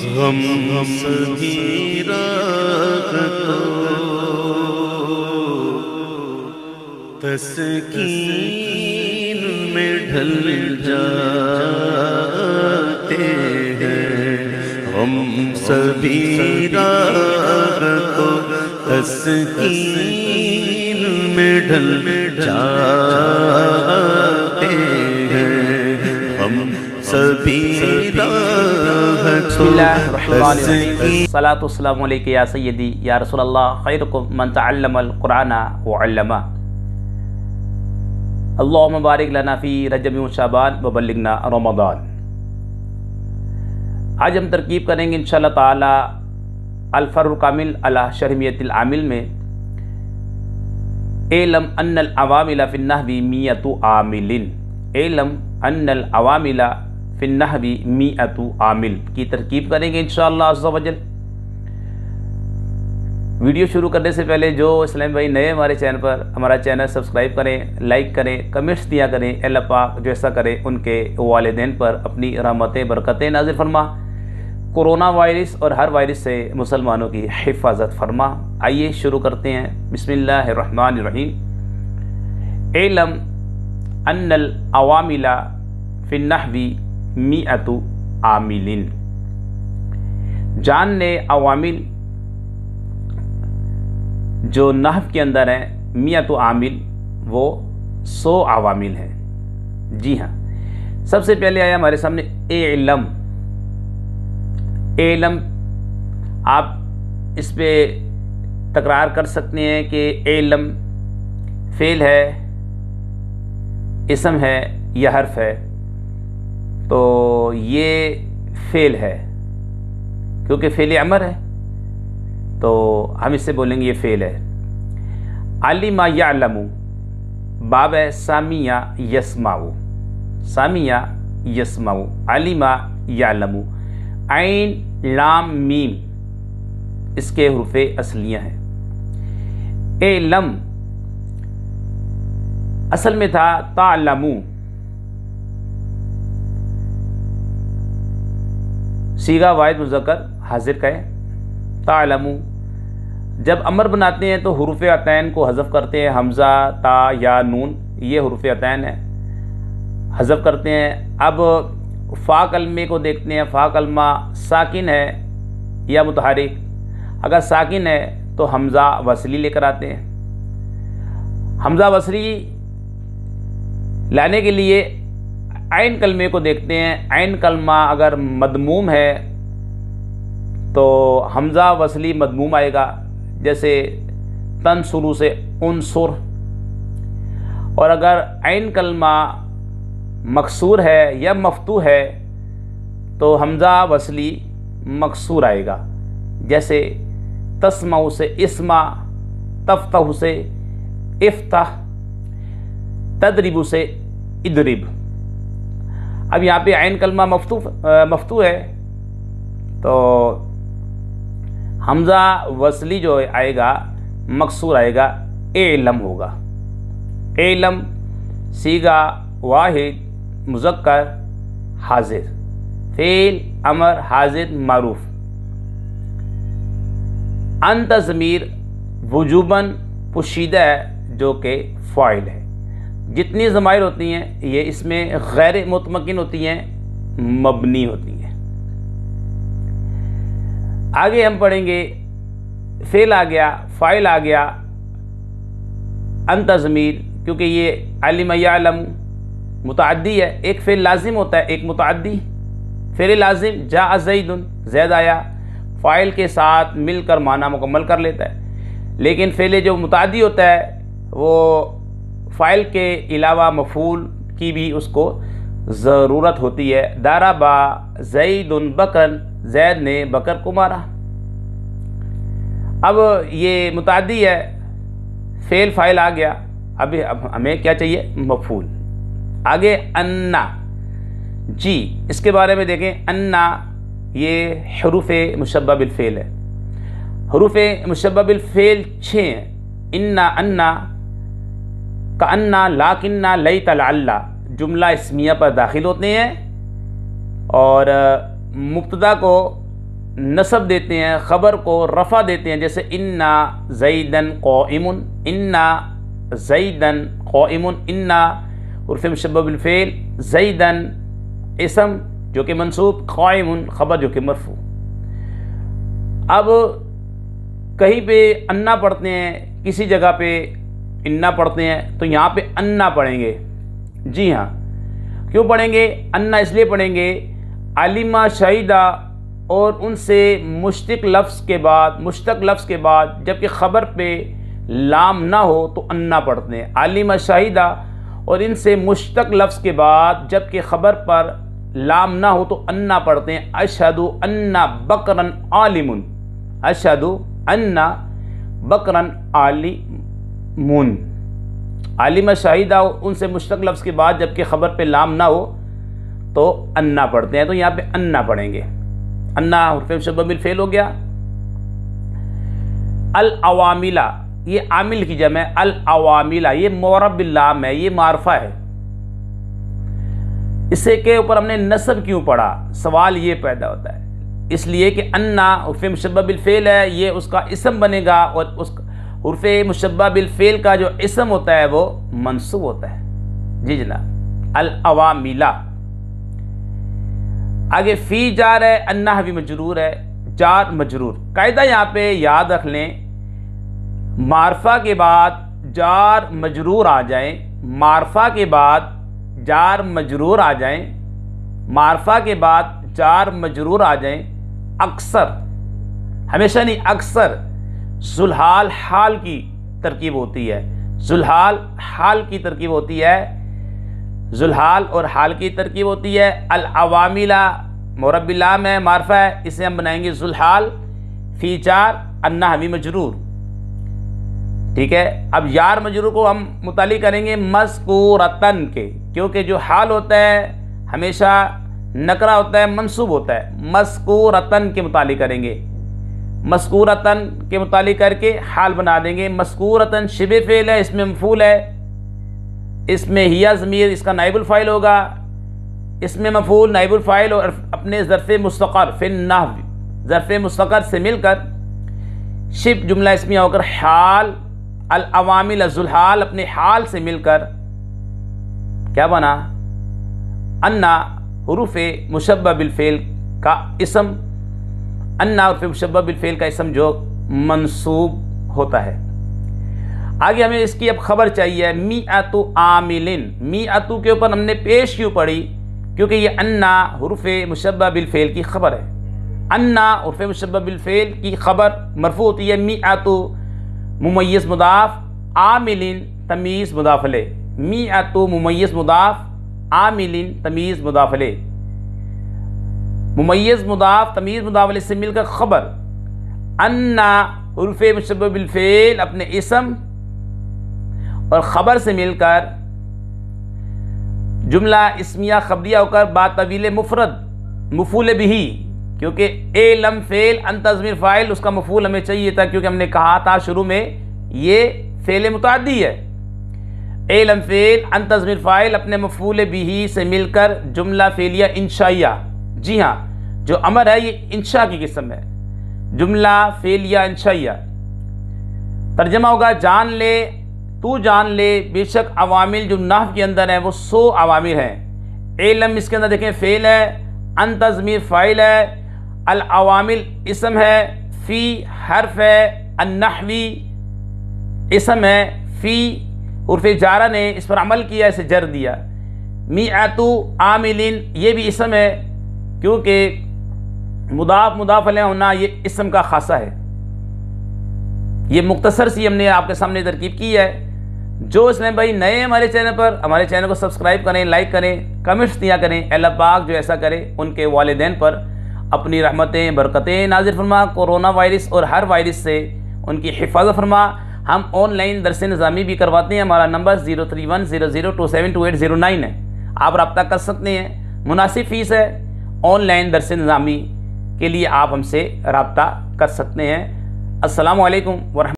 غم سبھی راہ تو تسکین میں ڈھل جاتے ہیں، ہم سبھی راہ تو تسکین میں ڈھل جاتے ہیں، ہم سبھی بسم اللہ الرحمن الرحیم، الصلاۃ والسلام علیک یا سیدی یا رسول اللہ، خیرکم من تعلم القرآن وعلمہ، اللہم بارک لنا فی رجب و شعبان وبلغنا رمضان۔ آج ہم ترکیب کریں گے انشاءاللہ تعالی الفرع الکامل علی شرحیۃ العامل میں اعلم ان العوامل فی النحو مئۃ عامل، اعلم ان العوامل فی النحو مئۃ عامل کی ترکیب کریں گے انشاءاللہ عز و جل۔ ویڈیو شروع کرنے سے پہلے جو اسلام بھائی نئے ہمارے چینل پر، ہمارا چینل سبسکرائب کریں، لائک کریں، کمنٹس دیا کریں۔ اللہ پاک جو ایسا کرے ان کے والدین پر اپنی رحمتیں برکتیں نازل فرما، کورونا وائرس اور ہر وائرس سے مسلمانوں کی حفاظت فرما۔ آئیے شروع کرتے ہیں، بسم اللہ الرحمن الرحیم۔ اعلم ان العوامل فی النحو مئۃ عامل، جان لے عوامل جو نحو کے اندر ہیں، مئۃ عامل وہ 100 عوامل ہیں۔ جی ہاں، سب سے پہلے آیا ہمارے سامنے اعلم، اعلم آپ اس پہ تکرار کر سکتے ہیں کہ اعلم فعل ہے، اسم ہے یا حرف ہے؟ تو یہ فعل ہے کیونکہ فعل امر ہے، تو ہم اس سے بولیں گے یہ فعل ہے۔ علم یعلم باب ہے سامع یسمع، سامع یسمع، علم یعلم، عین لام میم اس کے حروف اصلیہ ہیں۔ اعلم اصل میں تھا تعلمو، صیغہ واحد مذکر حاضر کا ہے، تعلمو۔ جب امر بناتے ہیں تو حروف عطین کو حذف کرتے ہیں، حمزہ، تا، یا، نون، یہ حروف عطین ہیں، حذف کرتے ہیں۔ اب فا کلمے کو دیکھتے ہیں، فا کلمہ ساکن ہے یا متحرک؟ اگر ساکن ہے تو حمزہ وصلی لے کر آتے ہیں۔ حمزہ وصلی لانے کے لیے عین کلمے کو دیکھتے ہیں، عین کلمہ اگر مدموم ہے تو حمزہ وصلی مدموم آئے گا، جیسے تنصرو سے انصر۔ اور اگر عین کلمہ مکسور ہے یا مفتوح ہے تو حمزہ وصلی مکسور آئے گا، جیسے تسمع سے اسمع، تفتح سے افتح، تدرب سے ادرب۔ اب یہاں پہ عین کلمہ مفتوح ہے تو حمزہ وصلی جو آئے گا مکسور آئے گا، اعلم ہوگا۔ اعلم صیغہ واحد مذکر حاضر، فعل امر حاضر معروف۔ انت ضمیر وجوباً پوشیدہ ہے جو کہ فاعل ہے۔ جتنی ضمائر ہوتی ہیں یہ اس میں غیر مطمئن ہوتی ہیں، مبنی ہوتی ہیں۔ آگے ہم پڑھیں گے فعل آ گیا، فاعل آ گیا، انت ضمیر، کیونکہ یہ علم یعلم متعدی ہے، ایک فعل لازم ہوتا ہے، ایک متعدی۔ فعل لازم جاء زید، زید آیا، فاعل کے ساتھ مل کر معنی مکمل کر لیتا ہے۔ لیکن فعل جو متعدی ہوتا ہے وہ فاعل کے علاوہ مفعول کی بھی اس کو ضرورت ہوتی ہے۔ ضربا زید بکرا، زید نے بکر کو مارا۔ اب یہ متعدی ہے، فعل فاعل آ گیا، اب ہمیں کیا چاہیے؟ مفعول۔ آگے انا، جی اس کے بارے میں دیکھیں، انا یہ حروف مشبہ بالفعل ہے۔ حروف مشبہ بالفعل 6 ہیں، انا، انا، کأنا، لاکنہ، لیت، لعل، جملہ اسمیہ پر داخل ہوتے ہیں اور مبتدا کو نصب دیتے ہیں، خبر کو رفع دیتے ہیں، جیسے انا زیدن قائم، انا زیدن قائم، انا حرف مشبہ بالفعل، زیدن اسم جو کہ منصوب، قائم خبر جو کہ مرفوع۔ اب کہیں پہ انا پڑھتے ہیں، کسی جگہ پہ انا پڑھتے ہیں، تو یہاں پہ انا پڑھیں گے۔ جی ہاں، کیوں پڑھیں گے انا؟ اس لیے پڑھیں گے علمہ شہیدہ اور ان سے مشتق لفظ کے بعد جبکہ خبر پہ لام نہ ہو تو انا پڑھتے ہیں۔ علمہ شہیدہ اور ان سے مشتق لفظ کے بعد جبکہ خبر پر لام نہ ہو تو انا پڑھتے ہیں۔ اشہد ان بکرن عالم، اشہد ان بکرن عالمون۔ علمہ شہیدہ ان سے مشتق لفظ کے بعد جبکہ خبر پہ لام نہ ہو تو انا پڑھتے ہیں، تو یہاں پہ انا پڑھیں گے۔ انا حرف مشبہ بالفعل ہو گیا۔ العواملہ، یہ عامل کی جمع ہے، العواملہ یہ معرب باللام ہے، یہ معرفہ ہے۔ اسے کے اوپر ہم نے نصب کیوں پڑھا؟ سوال یہ پیدا ہوتا ہے، اس لیے کہ انا حرف مشبہ بالفعل ہے، یہ اس کا اسم بنے گا، اور اس حرف مشبہ بالفعل کا جو اسم ہوتا ہے وہ منصوب ہوتا ہے۔ جی جناب، العواملہ۔ آگے فی جار ہے، انا بھی مجرور ہے، جار مجرور۔ قاعدہ یہاں پہ یاد رکھ لیں، معرفہ کے بعد جار مجرور آ جائیں، معرفہ کے بعد جار مجرور آ جائیں، معرفہ کے بعد جار مجرور آ جائیں، اکثر، ہمیشہ نہیں، اکثر ذوالحال حال کی ترکیب ہوتی ہے، ذوالحال حال کی ترکیب ہوتی ہے، ذوالحال اور حال کی ترکیب ہوتی ہے۔ العواملہ معرب باللام ہے، معرفہ ہے، اسے ہم بنائیں گے ذوالحال، فی جار انا بھی مجرور۔ ٹھیک ہے، اب یار مجرور کو ہم متعلق کریں گے مذکورتن کے، کیونکہ جو حال ہوتا ہے ہمیشہ نکرہ ہوتا ہے، منصوب ہوتا ہے، مذکورتن کے متعلق کریں گے، مذکورتن کے متعلق کر کے حال بنا دیں گے۔ مذکورتن شبہ فعل ہے، اس میں مفعول ہے، اس میں ہیا ضمیر اس کا نائب الفاعل ہوگا، اس میں مفعول نائب الفاعل اور اپنے ظرف مستقر فی النحو، ظرف مستقر سے مل کر شب جملہ اسمیہ ہو کر حال، العوامل ذوالحال اپنے حال سے مل کر کیا بنا؟ انا حروف مشبہ بالفعل کا اسم، انا حروف مشبہ بالفعل کا اسم جو منصوب ہوتا ہے۔ آگے ہمیں اس کی اب خبر چاہیے، میعۃ عاملن۔ میعۃ کے اوپر ہم نے پیش کیوں پڑھی؟ کیونکہ یہ انا حروف مشبہ بالفعل کی خبر ہے۔ انا حروف مشبہ بالفعل کی خبر مرفوع ہوتی ہے، میعۃ ممیز مضاف، عاملن تمیز مضاف الیہ، میعۃ ممیز مضاف، عاملن تمیز مضاف الیہ، ممیز مضاف تمیز مضاف الیہ سے مل کر خبر، انا حروف مشبہ بالفعل اپنے اسم اور خبر سے مل کر جملہ اسمیہ خبریہ ہو کر با طویل مفرد مفعول بہ، کیونکہ اے لم فعل انت ضمیر فاعل، اس کا مفعول ہمیں چاہیے تھا، کیونکہ ہم نے کہا تھا شروع میں یہ فعل متعدی ہے۔ اے لم فعل انت ضمیر فاعل اپنے مفعول بہ سے مل کر جملہ فعلیہ انشائیہ۔ جی ہاں، جو امر ہے یہ انشاء کی قسم ہے، جملہ فعلیہ انشائیہ۔ ترجمہ ہوگا جان لے، تو جان لے، بے شک عوامل جو نحو کے اندر ہیں وہ 100 عوامل ہیں۔ علم اس کے اندر دیکھیں فعل ہے، انت ضمیر فاعل ہے، العوامل اسم ہے، فی حرف ہے، النحوی اسم ہے، فی حرف جارہ نے اس پر عمل کیا، اسے جر دیا۔ میعۃ عاملن یہ بھی اسم ہے، کیونکہ مضاف مضاف الیہ ہونا یہ اسم کا خاصہ ہے۔ یہ مختصر سی ہم نے آپ کے سامنے ترکیب کی ہے۔ جو اسلام بھائی نئے ہمارے چینل پر، ہمارے چینل کو سبسکرائب کریں، لائک کریں، کمنٹس دیا کریں۔ اللہ پاک جو ایسا کرے ان کے والدین پر اپنی رحمتیں برکتیں نازل فرما، کورونا وائرس اور ہر وائرس سے ان کی حفاظت فرما۔ ہم آن لائن درس نظامی بھی کرواتے ہیں، ہمارا نمبر 031002720809 ہے، آپ رابطہ کر سکتے ہیں، مناسب فیس ہے۔ آن لائن درس نظامی کے لیے آپ ہم سے رابطہ کر سکتے ہیں۔ السلام علیکم ورحمۃ اللہ۔